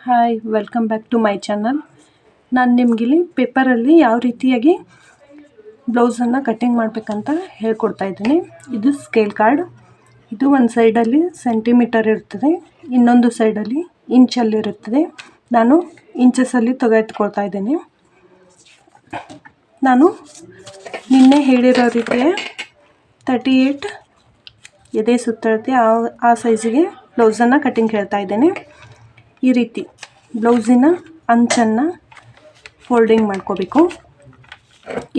Hi, welcome back to my channel. ನಾನು ನಿಮಗಿಲ್ಲಿ ಪೇಪರಲ್ಲಿ ಯಾವ ರೀತಿಯಾಗಿ ಬ್ಲೌಸನ್ನು ಕಟ್ಟಿಂಗ್ ಮಾಡಬೇಕಂತ ಹೇಳ್ಕೊಡ್ತಾ ಇದ್ದೀನಿ. ಇದು ಸ್ಕೇಲ್ ಕಾರ್ಡ್. ಇದು ಒಂದು ಸೈಡಲ್ಲಿ ಸೆಂಟಿಮೀಟರ್ ಇರ್ತದೆ, ಇನ್ನೊಂದು ಸೈಡಲ್ಲಿ ಇಂಚಲ್ಲಿರುತ್ತದೆ. ನಾನು ಇಂಚಸಲ್ಲಿ ತೆಗೆದುಕೊಳ್ತಾ ಇದ್ದೀನಿ. ನಾನು ನಿನ್ನೆ ಹೇಳಿರೋ ರೀತಿಯ 38 ಎದೆ ಸುತ್ತಳತೆ ಆ ಸೈಜಿಗೆ ಬ್ಲೌಸನ್ನು ಕಟ್ಟಿಂಗ್ ಹೇಳ್ತಾ ಇದ್ದೇನೆ. ಈ ರೀತಿ ಬ್ಲೌಸಿನ ಅಂಚನ್ನು ಫೋಲ್ಡಿಂಗ್ ಮಾಡ್ಕೋಬೇಕು.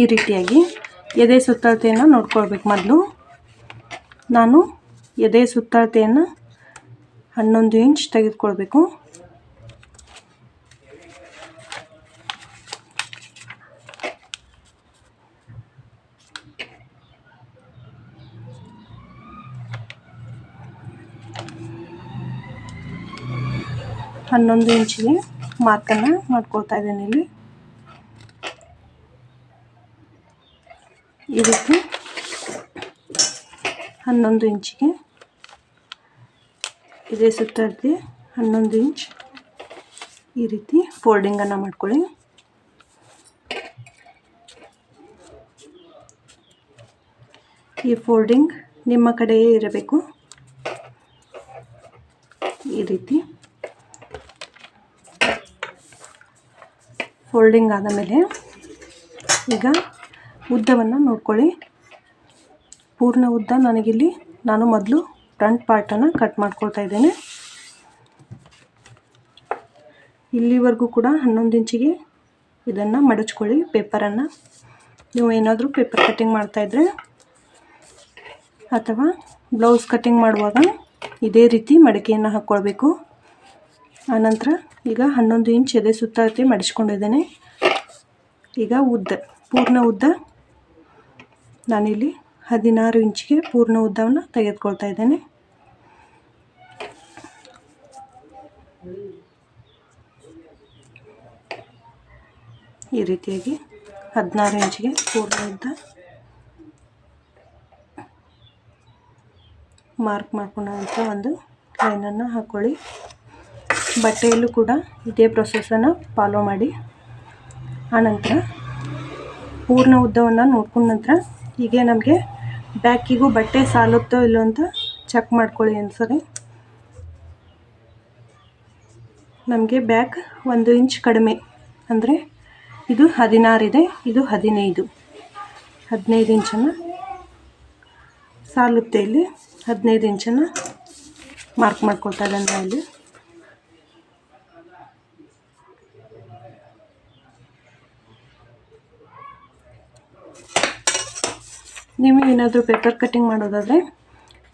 ಈ ರೀತಿಯಾಗಿ ಎದೆ ಸುತ್ತಳತೆಯನ್ನು ನೋಡ್ಕೊಳ್ಬೇಕು. ಮೊದಲು ನಾನು ಎದೆ ಸುತ್ತಳತೆಯನ್ನು 11 ಇಂಚ್ ತೆಗೆದುಕೊಳ್ಬೇಕು. ಹನ್ನೊಂದು ಇಂಚಿಗೆ ಮಾರ್ಕನ್ನು ಮಾಡ್ಕೊಳ್ತಾ ಇದ್ದೇನೆ. ಇಲ್ಲಿ ಈ ರೀತಿ 11 ಇಂಚಿಗೆ ಇದೇ ಸುತ್ತಳತೆ 11 ಇಂಚ್ ಈ ರೀತಿ ಫೋಲ್ಡಿಂಗನ್ನು ಮಾಡ್ಕೊಳ್ಳಿ. ಈ ಫೋಲ್ಡಿಂಗ್ ನಿಮ್ಮ ಕಡೆಯೇ ಇರಬೇಕು. ಈ ರೀತಿ ಫೋಲ್ಡಿಂಗ್ ಆದ ಮೇಲೆ ಈಗ ಉದ್ದವನ್ನು ನೋಡ್ಕೊಳ್ಳಿ. ಪೂರ್ಣ ಉದ್ದ ನನಗಿಲ್ಲಿ ನಾನು ಮೊದಲು ಫ್ರಂಟ್ ಪಾರ್ಟನ್ನು ಕಟ್ ಮಾಡ್ಕೊಳ್ತಾ ಇದ್ದೇನೆ. ಇಲ್ಲಿವರೆಗೂ ಕೂಡ 11 ಇಂಚಿಗೆ ಇದನ್ನು ಮಡಚ್ಕೊಳ್ಳಿ ಪೇಪರನ್ನು. ನೀವು ಏನಾದರೂ ಪೇಪರ್ ಕಟ್ಟಿಂಗ್ ಮಾಡ್ತಾಯಿದ್ರೆ ಅಥವಾ ಬ್ಲೌಸ್ ಕಟ್ಟಿಂಗ್ ಮಾಡುವಾಗ ಇದೇ ರೀತಿ ಮಡಿಕೆಯನ್ನು ಹಾಕ್ಕೊಳ್ಬೇಕು. ಆನಂತರ ಈಗ 11 ಇಂಚ್ ಎದೆ ಸುತ್ತಳತೆ ಮಡಿಸ್ಕೊಂಡಿದ್ದೇನೆ. ಈಗ ಪೂರ್ಣ ಉದ್ದ ನಾನಿಲ್ಲಿ 16 ಇಂಚಿಗೆ ಪೂರ್ಣ ಉದ್ದವನ್ನು ತೆಗೆದುಕೊಳ್ತಾ ಇದ್ದೇನೆ. ಈ ರೀತಿಯಾಗಿ 16 ಇಂಚಿಗೆ ಪೂರ್ಣ ಉದ್ದ ಮಾರ್ಕ್ ಮಾಡ್ಕೊಂಡ ನಂತರ ಒಂದು ಲೈನನ್ನು ಹಾಕ್ಕೊಳ್ಳಿ. ಬಟ್ಟೆಯಲ್ಲೂ ಕೂಡ ಇದೇ ಪ್ರೊಸೆಸನ್ನು ಫಾಲೋ ಮಾಡಿ. ಆನಂತರ ಪೂರ್ಣ ಉದ್ದವನ್ನು ನೋಡ್ಕೊಂಡ ನಂತರ ಹೀಗೆ ನಮಗೆ ಬ್ಯಾಕಿಗೂ ಬಟ್ಟೆ ಸಾಲುತ್ತೋ ಇಲ್ಲೋ ಅಂತ ಚೆಕ್ ಮಾಡ್ಕೊಳ್ಳಿ. ಅನ್ಸರಿ ನಮಗೆ ಬ್ಯಾಕ್ 1 ಇಂಚ್ ಕಡಿಮೆ, ಅಂದರೆ ಇದು 16 ಇದೆ, ಇದು 15 ಇಂಚನ್ನು ಸಾಲುತ್ತೆ. ಇಲ್ಲಿ 15 ಇಂಚನ್ನು ಮಾರ್ಕ್ ಮಾಡ್ಕೊಳ್ತಾ ಇದ್ದೇನೆ. ಇಲ್ಲಿ ನೀವು ಏನಾದರೂ ಪೇಪರ್ ಕಟ್ಟಿಂಗ್ ಮಾಡೋದಾದರೆ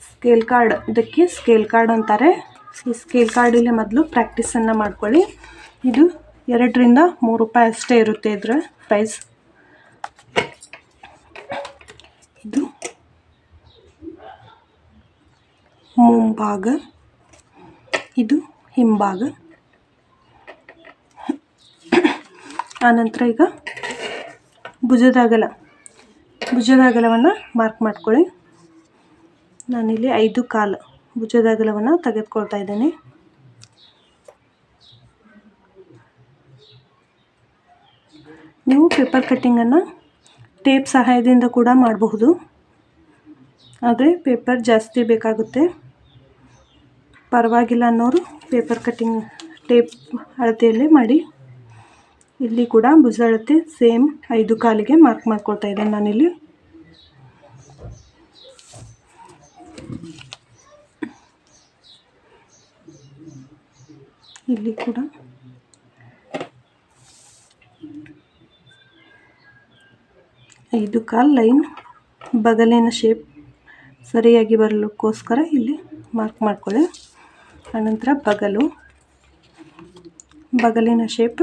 ಸ್ಕೇಲ್ ಕಾರ್ಡ್, ಇದಕ್ಕೆ ಸ್ಕೇಲ್ ಕಾರ್ಡ್ ಅಂತಾರೆ. ಈ ಸ್ಕೇಲ್ ಕಾರ್ಡಲ್ಲಿ ಮೊದಲು ಪ್ರಾಕ್ಟೀಸನ್ನು ಮಾಡ್ಕೊಳ್ಳಿ. ಇದು 2 ರಿಂದ 3 ರೂಪಾಯಿ ಅಷ್ಟೇ ಇರುತ್ತೆ ಇದರ ಪ್ರೈಸ್. ಇದು ಮುಂಭಾಗ, ಇದು ಹಿಂಭಾಗ. ಆನಂತರ ಈಗ ಭುಜದ ಅಗಲವನ್ನು ಮಾರ್ಕ್ ಮಾಡ್ಕೊಳ್ಳಿ. ನಾನಿಲ್ಲಿ 5.25 ಭುಜದ ಅಗಲವನ್ನು ತೆಗೆದುಕೊಳ್ತಾ ಇದ್ದೇನೆ. ನೀವು ಪೇಪರ್ ಕಟ್ಟಿಂಗನ್ನು ಟೇಪ್ ಸಹಾಯದಿಂದ ಕೂಡ ಮಾಡಬಹುದು, ಆದರೆ ಪೇಪರ್ ಜಾಸ್ತಿ ಬೇಕಾಗುತ್ತೆ. ಪರವಾಗಿಲ್ಲ ಅನ್ನೋರು ಪೇಪರ್ ಕಟ್ಟಿಂಗ್ ಟೇಪ್ ಅಳತೆಯಲ್ಲೇ ಮಾಡಿ. ಇಲ್ಲಿ ಕೂಡ ಭುಜ ಅಳತೆ ಸೇಮ್ 5.25ಗೆ ಮಾರ್ಕ್ ಮಾಡ್ಕೊಳ್ತಾ ಇದ್ದೇನೆ ನಾನಿಲ್ಲಿ. ಇಲ್ಲಿ ಕೂಡ 5.25 ಲೈನ್ ಬಗಲಿನ ಶೇಪ್ ಸರಿಯಾಗಿ ಬರಲಿಕ್ಕೋಸ್ಕರ ಇಲ್ಲಿ ಮಾರ್ಕ್ ಮಾಡ್ಕೊಳ್ಳಿ. ಆನಂತರ ಬಗಲಿನ ಶೇಪ್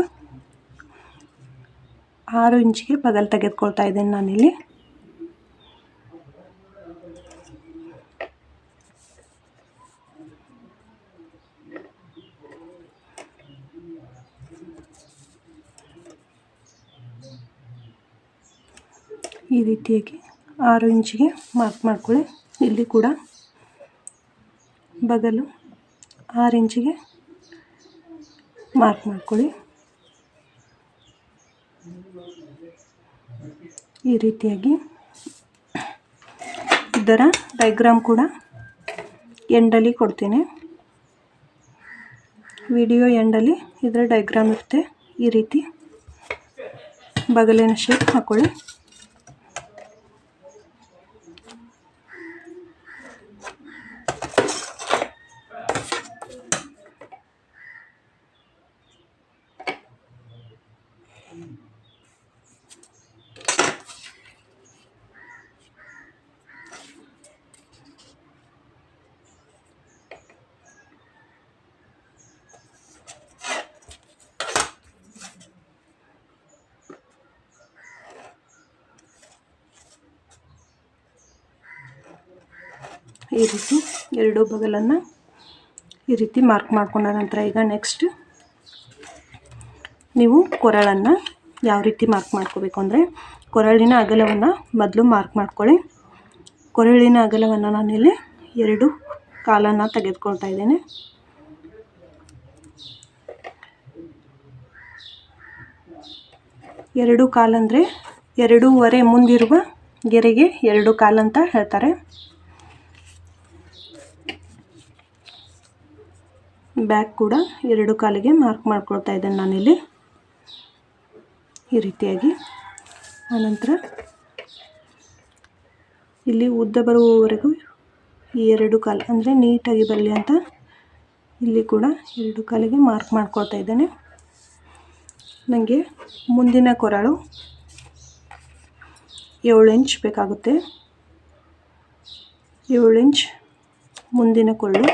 6 ಇಂಚಿಗೆ ಬಗಲ್ ತೆಗೆದುಕೊಳ್ತಾ ಇದ್ದೇನೆ ನಾನಿಲ್ಲಿ. ಈ ರೀತಿಯಾಗಿ 6 ಇಂಚಿಗೆ ಮಾರ್ಕ್ ಮಾಡ್ಕೊಳ್ಳಿ. ಇಲ್ಲಿ ಕೂಡ ಬಗಲು 6 ಇಂಚಿಗೆ ಮಾರ್ಕ್ ಮಾಡ್ಕೊಳ್ಳಿ. ಈ ರೀತಿಯಾಗಿ ಇದರ ಡಯಾಗ್ರಾಮ್ ಕೂಡ ಎಂಡಲ್ಲಿ ಕೊಡ್ತೀನಿ. ವಿಡಿಯೋ ಎಂಡಲ್ಲಿ ಇದರ ಡಯಾಗ್ರಾಮ್ ಇರುತ್ತೆ. ಈ ರೀತಿ ಬಗಲಿನ ಶೇಪ್ ಹಾಕೊಳ್ಳಿ. ಈ ರೀತಿ ಎರಡು ಬಗಲನ್ನು ಈ ರೀತಿ ಮಾರ್ಕ್ ಮಾಡ್ಕೊಂಡ ನಂತರ ಈಗ ನೆಕ್ಸ್ಟ್ ನೀವು ಕೊರಳನ್ನು ಯಾವ ರೀತಿ ಮಾರ್ಕ್ ಮಾಡ್ಕೋಬೇಕು ಅಂದರೆ, ಕೊರಳಿನ ಅಗಲವನ್ನು ಮೊದಲು ಮಾರ್ಕ್ ಮಾಡ್ಕೊಳ್ಳಿ. ಕೊರಳಿನ ಅಗಲವನ್ನು ನಾನಿಲ್ಲಿ 2 ಕಾಲನ್ನು ತೆಗೆದುಕೊಳ್ತಾ ಇದ್ದೇನೆ. ಎರಡು ಕಾಲಂದರೆ 2.5 ಮುಂದಿರುವ ಗೆರೆಗೆ 2 ಕಾಲು ಅಂತ ಹೇಳ್ತಾರೆ. ಬ್ಯಾಕ್ ಕೂಡ 2 ಕಾಲಿಗೆ ಮಾರ್ಕ್ ಮಾಡ್ಕೊಳ್ತಾ ಇದ್ದೇನೆ ನಾನಿಲ್ಲಿ ಈ ರೀತಿಯಾಗಿ. ಆನಂತರ ಇಲ್ಲಿ ಉದ್ದ ಬರುವವರೆಗೂ ಈ 2 ಕಾಲು ಅಂದರೆ ನೀಟಾಗಿ ಬರಲಿ ಅಂತ ಇಲ್ಲಿ ಕೂಡ 2 ಕಾಲಿಗೆ ಮಾರ್ಕ್ ಮಾಡ್ಕೊಳ್ತಾ ಇದ್ದೇನೆ. ನನಗೆ ಮುಂದಿನ ಕೊರಳು 7 ಇಂಚ್ ಬೇಕಾಗುತ್ತೆ. 7 ಇಂಚ್ ಮುಂದಿನ ಕೊರಳು.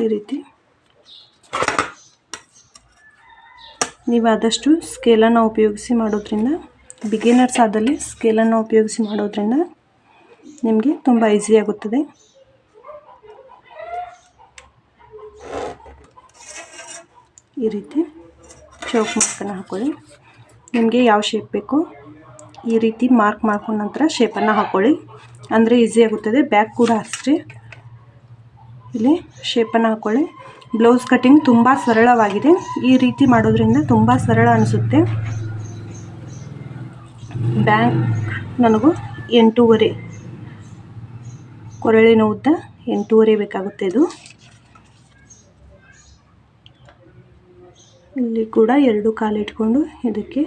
ಈ ರೀತಿ ನೀವು ಆದಷ್ಟು ಸ್ಕೇಲನ್ನು ಉಪಯೋಗಿಸಿ ಮಾಡೋದ್ರಿಂದ, ಬಿಗಿನರ್ಸ್ ಆದಲ್ಲಿ ಸ್ಕೇಲನ್ನು ಉಪಯೋಗಿಸಿ ಮಾಡೋದ್ರಿಂದ ನಿಮಗೆ ತುಂಬ ಈಸಿ ಆಗುತ್ತದೆ. ಈ ರೀತಿ ಚೌಕ್ ಮಾರ್ಕನ್ನು ಹಾಕೊಳ್ಳಿ. ನಿಮಗೆ ಯಾವ ಶೇಪ್ ಬೇಕು ಈ ರೀತಿ ಮಾರ್ಕ್ ಮಾಡ್ಕೊಂಡ ನಂತರ ಶೇಪನ್ನು ಹಾಕೊಳ್ಳಿ, ಅಂದರೆ ಈಸಿ ಆಗುತ್ತದೆ. ಬ್ಯಾಕ್ ಕೂಡ ಅಷ್ಟೇ ಇಲ್ಲಿ ಶೇಪನ್ನು ಹಾಕೊಳ್ಳಿ. ಬ್ಲೌಸ್ ಕಟಿಂಗ್ ತುಂಬ ಸರಳವಾಗಿದೆ. ಈ ರೀತಿ ಮಾಡೋದ್ರಿಂದ ತುಂಬ ಸರಳ ಅನಿಸುತ್ತೆ. ಬ್ಯಾಕ್ ನನಗೂ 8.5 ಕೊರಳಿನ ಉದ್ದ 8.5 ಬೇಕಾಗುತ್ತೆ. ಇದು ಇಲ್ಲಿ ಕೂಡ 2 ಕಾಲು ಇಟ್ಕೊಂಡು ಇದಕ್ಕೆ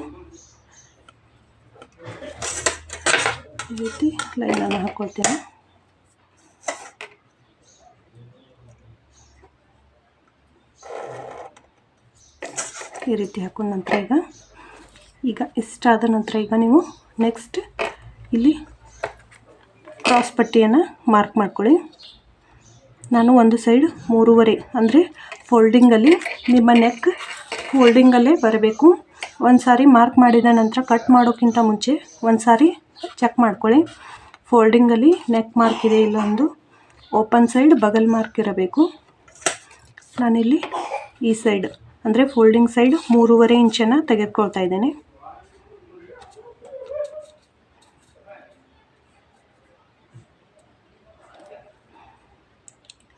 ಈ ರೀತಿ ಲೈನನ್ನು ಹಾಕ್ಕೊಳ್ತೀನಿ. ಈ ರೀತಿ ಹಾಕೊಂಡ ನಂತರ ಈಗ ಇಷ್ಟಾದ ನಂತರ ಈಗ ನೀವು ನೆಕ್ಸ್ಟ್ ಇಲ್ಲಿ ಕ್ರಾಸ್ ಪಟ್ಟಿಯನ್ನು ಮಾರ್ಕ್ ಮಾಡ್ಕೊಳ್ಳಿ. ನಾನು ಒಂದು ಸೈಡ್ 3.5 ಅಂದರೆ ಫೋಲ್ಡಿಂಗಲ್ಲಿ ನಿಮ್ಮ ನೆಕ್ ಫೋಲ್ಡಿಂಗಲ್ಲೇ ಬರಬೇಕು. ಒಂದು ಸಾರಿ ಮಾರ್ಕ್ ಮಾಡಿದ ನಂತರ ಕಟ್ ಮಾಡೋಕ್ಕಿಂತ ಮುಂಚೆ ಒಂದು ಸಾರಿ ಚೆಕ್ ಮಾಡ್ಕೊಳ್ಳಿ. ಫೋಲ್ಡಿಂಗಲ್ಲಿ ನೆಕ್ ಮಾರ್ಕ್ ಇದೆ ಇಲ್ಲ, ಒಂದು ಓಪನ್ ಸೈಡ್ ಬಗಲ್ ಮಾರ್ಕ್ ಇರಬೇಕು. ನಾನಿಲ್ಲಿ ಈ ಸೈಡ್ ಅಂದರೆ ಫೋಲ್ಡಿಂಗ್ ಸೈಡ್ 3.5 ಇಂಚನ್ನು ತೆಗೆದುಕೊಳ್ತಾ ಇದ್ದೇನೆ.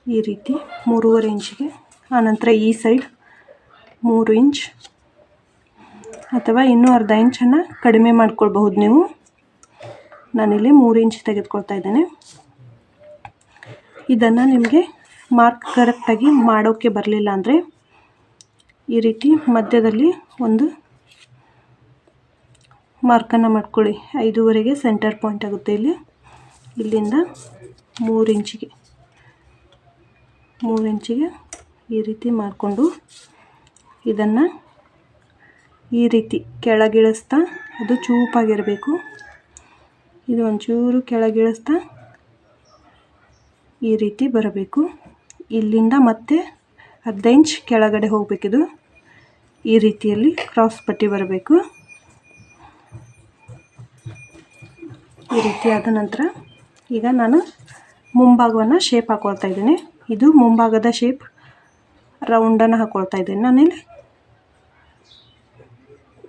ಈ ರೀತಿ 3.5 ಇಂಚಿಗೆ. ಆನಂತರ ಈ ಸೈಡ್ 3 ಇಂಚ್ ಅಥವಾ ಇನ್ನೂ ಅರ್ಧ ಇಂಚನ್ನು ಕಡಿಮೆ ಮಾಡ್ಕೊಳ್ಬಹುದು ನೀವು. ನಾನಿಲ್ಲಿ 3 ಇಂಚ್ ತೆಗೆದುಕೊಳ್ತಾ ಇದ್ದೇನೆ. ಇದನ್ನು ನಿಮಗೆ ಮಾರ್ಕ್ ಕರೆಕ್ಟಾಗಿ ಮಾಡೋಕ್ಕೆ ಬರಲಿಲ್ಲ ಅಂದರೆ ಈ ರೀತಿ ಮಧ್ಯದಲ್ಲಿ ಒಂದು ಮಾರ್ಕನ್ನು ಮಾಡ್ಕೊಳ್ಳಿ. 5.5ಗೆ ಸೆಂಟರ್ ಪಾಯಿಂಟ್ ಆಗುತ್ತೆ. ಇಲ್ಲಿಂದ 3 ಇಂಚಿಗೆ ಈ ರೀತಿ ಮಾಡಿಕೊಂಡು ಇದನ್ನು ಈ ರೀತಿ ಕೆಳಗಿಳಿಸ್ತಾ, ಅದು ಚೂಪಾಗಿರಬೇಕು. ಇದು ಒಂಚೂರು ಕೆಳಗಿಳಿಸ್ತಾ ಈ ರೀತಿ ಬರಬೇಕು. ಇಲ್ಲಿಂದ ಮತ್ತೆ ಅರ್ಧ ಇಂಚ್ ಕೆಳಗಡೆ ಹೋಗಬೇಕಿದು. ಈ ರೀತಿಯಲ್ಲಿ ಕ್ರಾಸ್ ಪಟ್ಟಿ ಬರಬೇಕು. ಈ ರೀತಿ ಆದ ನಂತರ ಈಗ ನಾನು ಮುಂಭಾಗವನ್ನು ಶೇಪ್ ಹಾಕೊಳ್ತಾ ಇದ್ದೀನಿ. ಇದು ಮುಂಭಾಗದ ಶೇಪ್ ರೌಂಡನ್ನು ಹಾಕೊಳ್ತಾ ಇದ್ದೀನಿ ನಾನಿಲ್ಲಿ.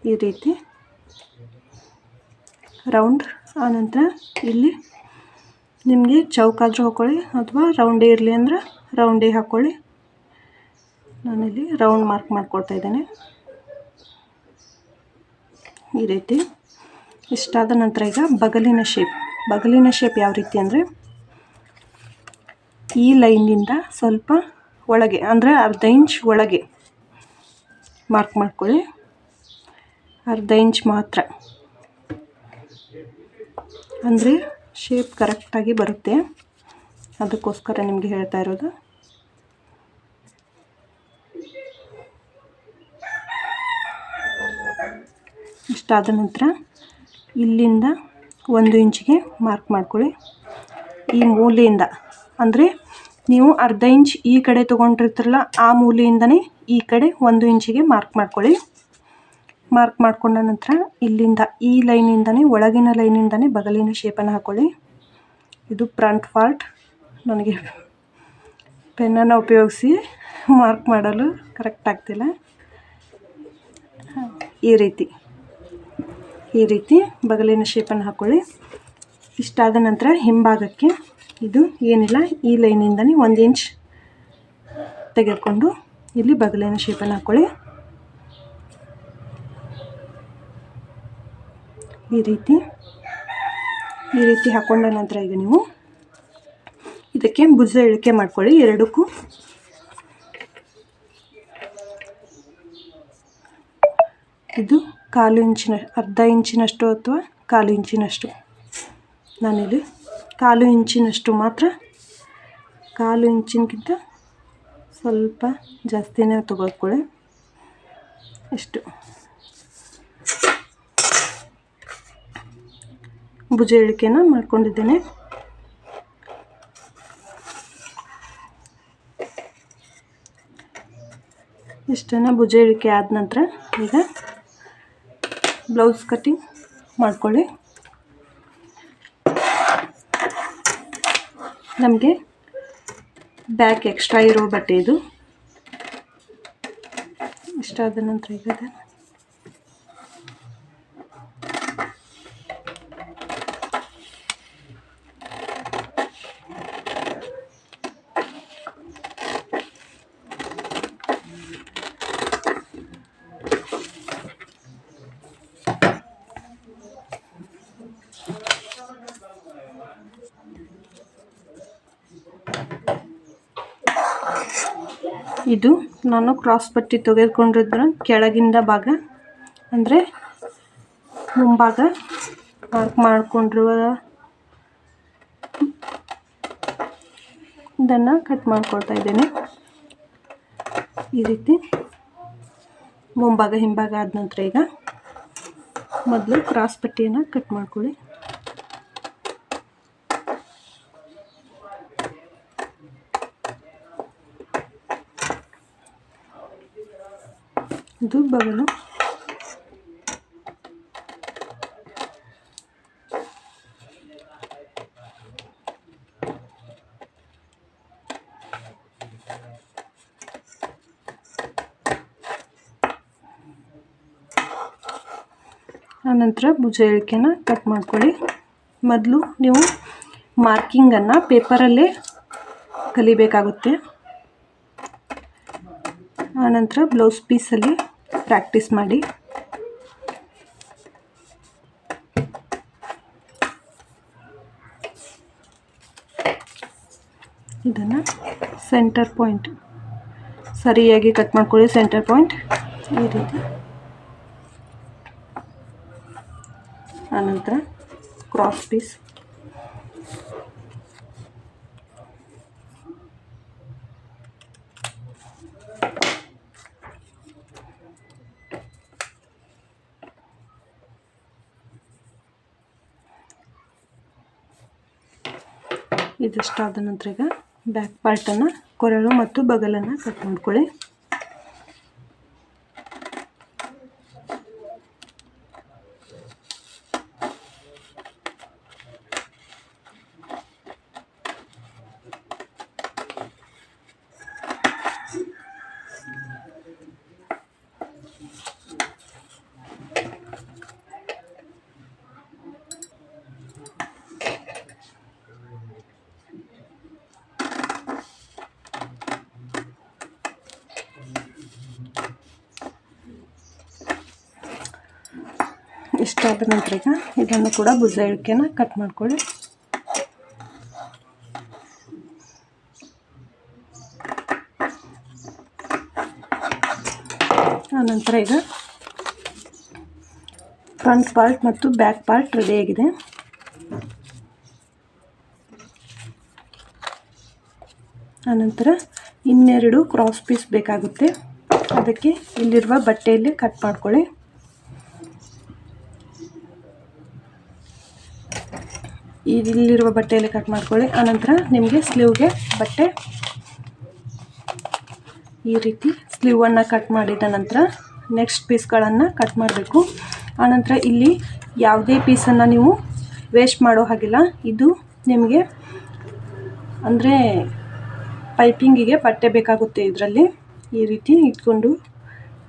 ಈ ರೀತಿ ರೌಂಡ್. ಆನಂತರ ಇಲ್ಲಿ ನಿಮಗೆ ಚೌಕಾದರೂ ಹಾಕ್ಕೊಳ್ಳಿ ಅಥವಾ ರೌಂಡೇ ಇರಲಿ ಅಂದರೆ ರೌಂಡೇ ಹಾಕ್ಕೊಳ್ಳಿ. ನಾನಿಲ್ಲಿ ರೌಂಡ್ ಮಾರ್ಕ್ ಮಾಡ್ಕೊಳ್ತಾ ಇದ್ದೇನೆ ಈ ರೀತಿ. ಇಷ್ಟಾದ ನಂತರ ಈಗ ಬಗಲಿನ ಶೇಪ್ ಯಾವ ರೀತಿ ಅಂದರೆ ಈ ಲೈನಿಂದ ಸ್ವಲ್ಪ ಒಳಗೆ ಅಂದರೆ ಅರ್ಧ ಇಂಚ್ ಒಳಗೆ ಮಾರ್ಕ್ ಮಾಡ್ಕೊಳ್ಳಿ. ಅರ್ಧ ಇಂಚ್ ಮಾತ್ರ, ಅಂದರೆ ಶೇಪ್ ಕರೆಕ್ಟಾಗಿ ಬರುತ್ತೆ. ಅದಕ್ಕೋಸ್ಕರ ನಿಮಗೆ ಹೇಳ್ತಾ ಇರೋದು. ಇಷ್ಟಾದ ನಂತರ ಇಲ್ಲಿಂದ 1 ಇಂಚಿಗೆ ಮಾರ್ಕ್ ಮಾಡ್ಕೊಳ್ಳಿ. ಈ ಮೂಲೆಯಿಂದ ಅಂದರೆ ನೀವು ಅರ್ಧ ಇಂಚ್ ಈ ಕಡೆ ತೊಗೊಂಡಿರ್ತೀರಲ್ಲ ಆ ಮೂಲೆಯಿಂದನೇ ಈ ಕಡೆ 1 ಇಂಚಿಗೆ ಮಾರ್ಕ್ ಮಾಡ್ಕೊಳ್ಳಿ. ಮಾರ್ಕ್ ಮಾಡ್ಕೊಂಡ ನಂತರ ಇಲ್ಲಿಂದ ಈ ಲೈನಿಂದನೇ ಒಳಗಿನ ಲೈನಿಂದನೇ ಬಗಲಿನ ಶೇಪನ್ನು ಹಾಕ್ಕೊಳ್ಳಿ. ಇದು ಫ್ರಂಟ್ ಪಾರ್ಟ್. ನನಗೆ ಪೆನ್ನನ್ನು ಉಪಯೋಗಿಸಿ ಮಾರ್ಕ್ ಮಾಡಲು ಕರೆಕ್ಟ್ ಆಗ್ತಿಲ್ಲ. ಈ ರೀತಿ ಬಗಲಿನ ಶೇಪನ್ನು ಹಾಕ್ಕೊಳ್ಳಿ. ಇಷ್ಟಾದ ನಂತರ ಹಿಂಭಾಗಕ್ಕೆ ಇದು ಏನಿಲ್ಲ ಈ ಲೈನಿಂದನೇ 1 ಇಂಚ್ ತೆಗೆದುಕೊಂಡು ಇಲ್ಲಿ ಬಗಲಿನ ಶೇಪನ್ನು ಹಾಕ್ಕೊಳ್ಳಿ. ಈ ರೀತಿ ಹಾಕೊಂಡ ನಂತರ ಈಗ ನೀವು ಇದಕ್ಕೆ ಭುಜ ಇಳಿಕೆ ಮಾಡ್ಕೊಳ್ಳಿ. ಎರಡಕ್ಕೂ ಇದು ಅರ್ಧ ಇಂಚಿನಷ್ಟು ಅಥವಾ 1/4 ಇಂಚಿನಷ್ಟು. ನಾನಿಲ್ಲಿ 1/4 ಇಂಚಿನಷ್ಟು ಮಾತ್ರ, 1/4 ಇಂಚಿನಕ್ಕಿಂತ ಸ್ವಲ್ಪ ಜಾಸ್ತಿನೇ ತೆಗೆದುಕೊಳ್ಳಿ. ಇಷ್ಟು ಭುಜ ಇಳಿಕೆನ ಮಾಡ್ಕೊಂಡಿದ್ದೇನೆ. ಇಷ್ಟನ್ನು ಭುಜ ಇಳಿಕೆ ಆದ ನಂತರ ಈಗ ಬ್ಲೌಸ್ ಕಟ್ಟಿಂಗ್ ಮಾಡ್ಕೊಳ್ಳಿ. ನಮಗೆ ಬ್ಯಾಕ್ ಎಕ್ಸ್ಟ್ರಾ ಇರೋ ಬಟ್ಟೆ ಇದು. ಇಷ್ಟಾದ ನಂತರ ಈಗ ಇದು ನಾನು ಕ್ರಾಸ್ ಪಟ್ಟಿ ತೆಗೆದುಕೊಂಡಿದ್ರ ಕೆಳಗಿಂದ ಭಾಗ ಅಂದರೆ ಮುಂಭಾಗ ಮಾರ್ಕ್ ಮಾಡಿಕೊಂಡಿರುವ ಇದನ್ನು ಕಟ್ ಮಾಡ್ಕೊಳ್ತಾ ಇದ್ದೇನೆ. ಈ ರೀತಿ ಮುಂಭಾಗ ಹಿಂಭಾಗ ಆದ ನಂತರ ಈಗ ಮೊದಲು ಕ್ರಾಸ್ ಪಟ್ಟಿಯನ್ನು ಕಟ್ ಮಾಡ್ಕೊಳ್ಳಿ. ಇದು ಬಗಲು. ಆನಂತರ ಭುಜ ಇಳಿಕೆನ ಕಟ್ ಮಾಡ್ಕೊಳ್ಳಿ. ಮೊದಲು ನೀವು ಮಾರ್ಕಿಂಗನ್ನು ಪೇಪರಲ್ಲೇ ಕಲಿಬೇಕಾಗುತ್ತೆ. ಆನಂತರ ಬ್ಲೌಸ್ ಪೀಸಲ್ಲಿ ಪ್ರಾಕ್ಟೀಸ್ ಮಾಡಿ. ಇದನ್ನು ಸೆಂಟರ್ ಪಾಯಿಂಟ್ ಸರಿಯಾಗಿ ಕಟ್ ಮಾಡ್ಕೊಳ್ಳಿ. ಸೆಂಟರ್ ಪಾಯಿಂಟ್ ಈ ರೀತಿ. ಆನಂತರ ಕ್ರಾಸ್ ಪೀಸ್ ಇದಿಷ್ಟಾದ ನಂತರ ಈಗ ಬ್ಯಾಕ್ ಪಾರ್ಟನ್ನು ಕೊರಳು ಮತ್ತು ಬಗಲನ್ನು ಕಟ್ ಮಾಡ್ಕೊಳ್ಳಿ. ಇಷ್ಟಾದ ನಂತರ ಈಗ ಇದನ್ನು ಕೂಡ ಭುಜ ಇಳಿಕೆನ ಕಟ್ ಮಾಡ್ಕೊಳ್ಳಿ. ಆನಂತರ ಈಗ ಫ್ರಂಟ್ ಪಾರ್ಟ್ ಮತ್ತು ಬ್ಯಾಕ್ ಪಾರ್ಟ್ ರೆಡಿಯಾಗಿದೆ. ಆನಂತರ ಇನ್ನೆರಡು ಕ್ರಾಸ್ ಪೀಸ್ ಬೇಕಾಗುತ್ತೆ. ಅದಕ್ಕೆ ಇಲ್ಲಿರುವ ಬಟ್ಟೆಯಲ್ಲಿ ಕಟ್ ಮಾಡ್ಕೊಳ್ಳಿ. ಇಲ್ಲಿರುವ ಬಟ್ಟೆಯಲ್ಲಿ ಕಟ್ ಮಾಡ್ಕೊಳ್ಳಿ. ಆನಂತರ ನಿಮಗೆ ಸ್ಲೀವ್ಗೆ ಬಟ್ಟೆ ಈ ರೀತಿ ಸ್ಲೀವನ್ನು ಕಟ್ ಮಾಡಿದ ನಂತರ ನೆಕ್ಸ್ಟ್ ಪೀಸ್ಗಳನ್ನು ಕಟ್ ಮಾಡಬೇಕು. ಆನಂತರ ಇಲ್ಲಿ ಯಾವುದೇ ಪೀಸನ್ನು ನೀವು ವೇಸ್ಟ್ ಮಾಡೋ ಹಾಗಿಲ್ಲ. ಇದು ನಿಮಗೆ ಅಂದರೆ ಪೈಪಿಂಗಿಗೆ ಬಟ್ಟೆ ಬೇಕಾಗುತ್ತೆ. ಇದರಲ್ಲಿ ಈ ರೀತಿ ಇಟ್ಕೊಂಡು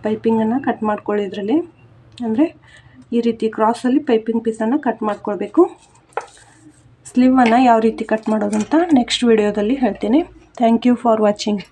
ಪೈಪಿಂಗನ್ನು ಕಟ್ ಮಾಡ್ಕೊಳ್ಳಿ. ಇದರಲ್ಲಿ ಅಂದರೆ ಈ ರೀತಿ ಕ್ರಾಸಲ್ಲಿ ಪೈಪಿಂಗ್ ಪೀಸನ್ನು ಕಟ್ ಮಾಡ್ಕೊಳ್ಬೇಕು. ಸ್ಲೀವನ್ನು ಯಾವ ರೀತಿ ಕಟ್ ಮಾಡೋದಂತ ನೆಕ್ಸ್ಟ್ ವಿಡಿಯೋದಲ್ಲಿ ಹೇಳ್ತೀನಿ. Thank you for watching.